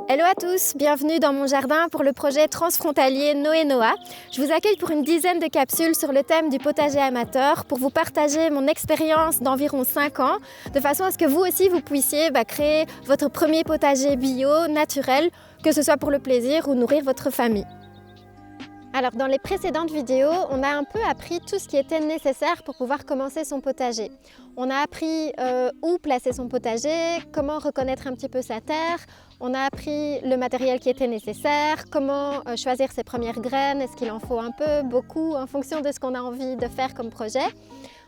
Hello à tous, bienvenue dans mon jardin pour le projet transfrontalier Noé-Noah. Je vous accueille pour une dizaine de capsules sur le thème du potager amateur pour vous partager mon expérience d'environ 5 ans, de façon à ce que vous aussi vous puissiez créer votre premier potager bio, naturel, que ce soit pour le plaisir ou nourrir votre famille. Alors dans les précédentes vidéos, on a un peu appris tout ce qui était nécessaire pour pouvoir commencer son potager. On a appris où placer son potager, comment reconnaître un petit peu sa terre, on a appris le matériel qui était nécessaire, comment choisir ses premières graines, est-ce qu'il en faut un peu, beaucoup, en fonction de ce qu'on a envie de faire comme projet.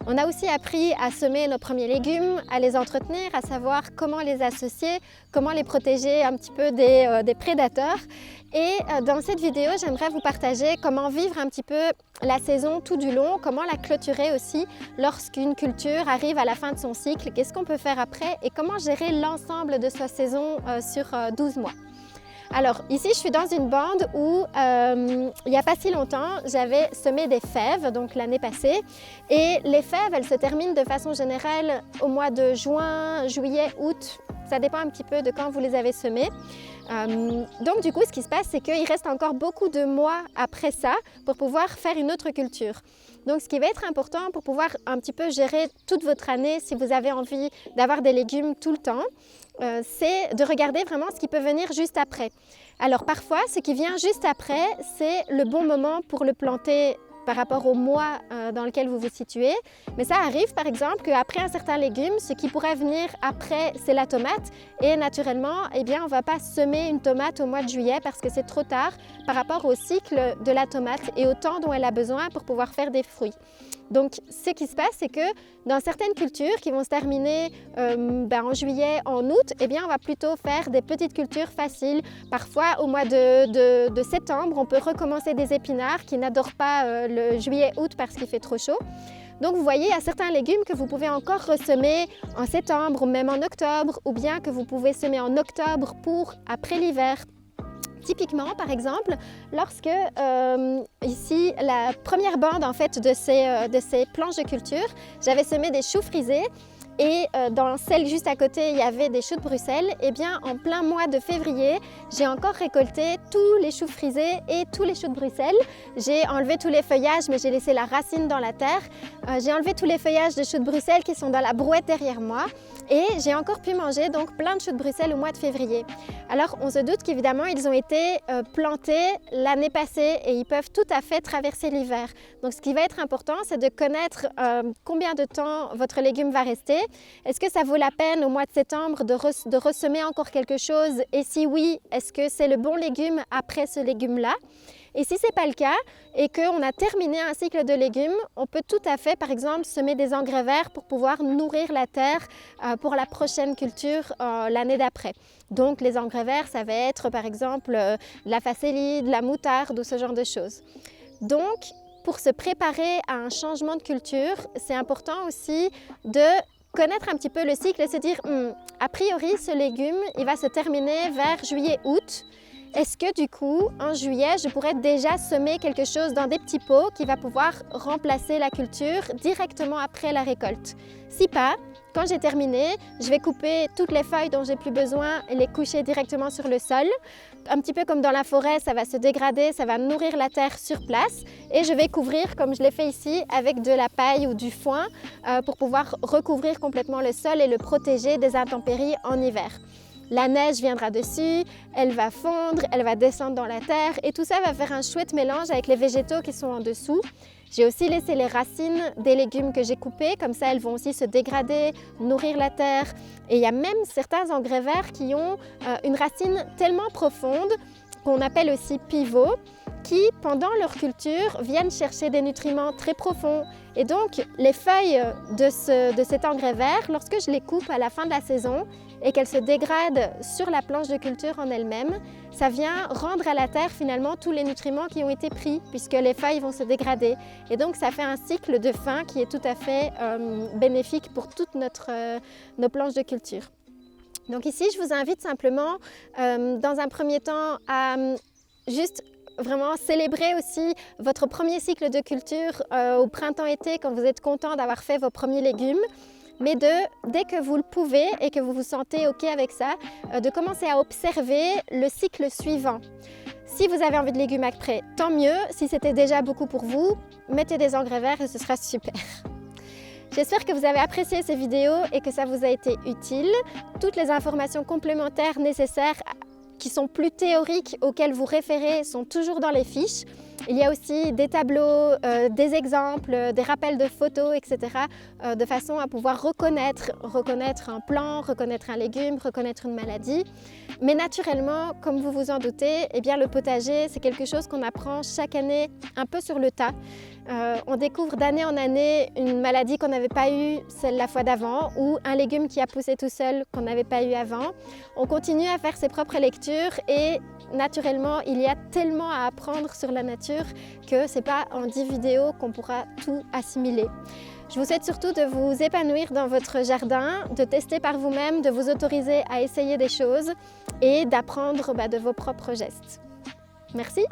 On a aussi appris à semer nos premiers légumes, à les entretenir, à savoir comment les associer, comment les protéger un petit peu des prédateurs. Et dans cette vidéo, j'aimerais vous partager comment vivre un petit peu la saison tout du long, comment la clôturer aussi lorsqu'une culture arrive à la fin de son cycle, qu'est-ce qu'on peut faire après et comment gérer l'ensemble de sa saison sur 12 mois. Alors ici, je suis dans une bande où il n'y a pas si longtemps, j'avais semé des fèves, donc l'année passée. Et les fèves, elles se terminent de façon générale au mois de juin, juillet, août. Ça dépend un petit peu de quand vous les avez semées. Donc du coup, ce qui se passe, c'est qu'il reste encore beaucoup de mois après ça pour pouvoir faire une autre culture. Donc ce qui va être important pour pouvoir un petit peu gérer toute votre année, si vous avez envie d'avoir des légumes tout le temps, c'est de regarder vraiment ce qui peut venir juste après. Alors parfois, ce qui vient juste après, c'est le bon moment pour le planter par rapport au mois dans lequel vous vous situez. Mais ça arrive par exemple qu'après un certain légume, ce qui pourrait venir après, c'est la tomate. Et naturellement, eh bien, on ne va pas semer une tomate au mois de juillet parce que c'est trop tard par rapport au cycle de la tomate et au temps dont elle a besoin pour pouvoir faire des fruits. Donc, ce qui se passe, c'est que dans certaines cultures qui vont se terminer en juillet, en août, eh bien, on va plutôt faire des petites cultures faciles. Parfois, au mois de septembre, on peut recommencer des épinards qui n'adorent pas le juillet-août parce qu'il fait trop chaud. Donc, vous voyez, il y a certains légumes que vous pouvez encore ressemer en septembre ou même en octobre, ou bien que vous pouvez semer en octobre pour après l'hiver. Typiquement, par exemple, lorsque ici, la première bande en fait, de ces planches de culture, j'avais semé des choux frisés et dans celle juste à côté, il y avait des choux de Bruxelles. Et bien, en plein mois de février, j'ai encore récolté tous les choux frisés et tous les choux de Bruxelles. J'ai enlevé tous les feuillages, mais j'ai laissé la racine dans la terre. J'ai enlevé tous les feuillages de choux de Bruxelles qui sont dans la brouette derrière moi. Et j'ai encore pu manger donc plein de choux de Bruxelles au mois de février. Alors, on se doute qu'évidemment, ils ont été plantés l'année passée et ils peuvent tout à fait traverser l'hiver. Donc, ce qui va être important, c'est de connaître combien de temps votre légume va rester. Est-ce que ça vaut la peine au mois de septembre de ressemer encore quelque chose? Et si oui, est-ce que c'est le bon légume après ce légume-là? Et si ce n'est pas le cas et qu'on a terminé un cycle de légumes, on peut tout à fait, par exemple, semer des engrais verts pour pouvoir nourrir la terre pour la prochaine culture l'année d'après. Donc, les engrais verts, ça va être, par exemple, la facélie, de la moutarde ou ce genre de choses. Donc, pour se préparer à un changement de culture, c'est important aussi de connaître un petit peu le cycle et se dire a priori, ce légume, il va se terminer vers juillet-août. Est-ce que du coup, en juillet, je pourrais déjà semer quelque chose dans des petits pots qui va pouvoir remplacer la culture directement après la récolte? Si pas, quand j'ai terminé, je vais couper toutes les feuilles dont j'ai plus besoin et les coucher directement sur le sol. Un petit peu comme dans la forêt, ça va se dégrader, ça va nourrir la terre sur place et je vais couvrir, comme je l'ai fait ici, avec de la paille ou du foin pour pouvoir recouvrir complètement le sol et le protéger des intempéries en hiver. La neige viendra dessus, elle va fondre, elle va descendre dans la terre et tout ça va faire un chouette mélange avec les végétaux qui sont en dessous. J'ai aussi laissé les racines des légumes que j'ai coupés, comme ça elles vont aussi se dégrader, nourrir la terre. Et il y a même certains engrais verts qui ont une racine tellement profonde qu'on appelle aussi pivots, qui, pendant leur culture, viennent chercher des nutriments très profonds. Et donc, les feuilles de cet engrais vert, lorsque je les coupe à la fin de la saison et qu'elles se dégradent sur la planche de culture en elle-même, ça vient rendre à la terre finalement tous les nutriments qui ont été pris, puisque les feuilles vont se dégrader. Et donc, ça fait un cycle de fin qui est tout à fait bénéfique pour toutes nos planches de culture. Donc ici, je vous invite simplement, dans un premier temps, à juste vraiment célébrer aussi votre premier cycle de culture au printemps-été quand vous êtes content d'avoir fait vos premiers légumes. mais dès que vous le pouvez et que vous vous sentez OK avec ça, de commencer à observer le cycle suivant. Si vous avez envie de légumes après, tant mieux. Si c'était déjà beaucoup pour vous, mettez des engrais verts et ce sera super. J'espère que vous avez apprécié ces vidéos et que ça vous a été utile. Toutes les informations complémentaires nécessaires qui sont plus théoriques auxquelles vous référez sont toujours dans les fiches. Il y a aussi des tableaux, des exemples, des rappels de photos, etc. De façon à pouvoir reconnaître un plant, reconnaître un légume, reconnaître une maladie. Mais naturellement, comme vous vous en doutez, eh bien, le potager, c'est quelque chose qu'on apprend chaque année un peu sur le tas. On découvre d'année en année une maladie qu'on n'avait pas eue celle la fois d'avant ou un légume qui a poussé tout seul qu'on n'avait pas eu avant. On continue à faire ses propres lectures et naturellement, il y a tellement à apprendre sur la nature que ce n'est pas en 10 vidéos qu'on pourra tout assimiler. Je vous souhaite surtout de vous épanouir dans votre jardin, de tester par vous-même, de vous autoriser à essayer des choses et d'apprendre de vos propres gestes. Merci!